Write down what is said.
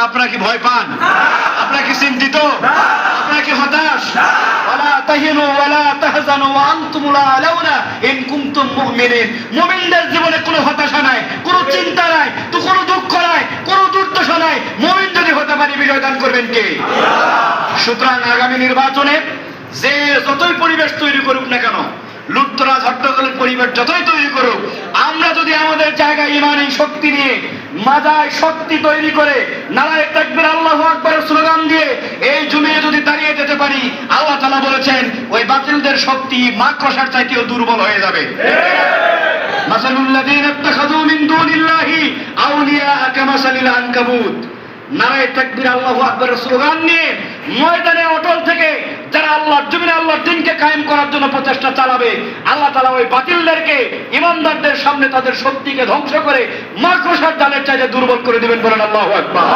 আপনারা কি ভয় পান? আপনারা কি চিন্তিত? আপনারা কি হতাশ? ওয়ালা তাহিনু ওয়ালা তাহজানু ওয়া আনতুমুল আলাউনা ইন কুনতুম মুমিনিন। মুমিনদের জীবনে কোনো হতাশা নাই, কোনো চিন্তা নাই, তো কোনো দুঃখ নাই, কোনো দুর্দশা নাই। মুমিন যদি হতে পারে বিজয় দান করবেন কে? আল্লাহ। সুতরাং আগামী নির্বাচনে যে যতই পরিবেশ তৈরি করুক না কেন, লুটতরাজ হট্টগোলের পরিবেশ যতই তৈরি করুক, আমরা যদি আমাদের জায়গায় ইমানি শক্তি নিয়ে মাজায় শক্তি তৈরি করে নারায়ে তাকবীর আল্লাহু আকবার স্লোগান দিয়ে এই জমিয়ে যদি দাঁড়িয়ে যেতে পারি, আল্লাহ তাআলা বলেছেন ওই বাতিলদের শক্তি মাকড়সার চাইতেও দুর্বল হয়ে যাবে। মাসালুল লাযীনা ইত্তাখাযু মিন দুনিল্লাহি আউলিয়া কামাসালিল আনকাবুত। নারায়ে তাকবীর আল্লাহু আকবার স্লোগান নিয়ে ময়দানে অটল থেকে যারা আল্লাহর জমিনে আল্লাহর দ্বীনকে কায়েম করার জন্য প্রচেষ্টা চালাবে, আল্লাহ তাআলা ওই বাতিলদেরকে ঈমানদারদের সামনে তাদের শক্তিকে ধ্বংস করে মাকড়সার জালের চাইতে দুর্বল করে দিবেন। বলেন আল্লাহু আকবার।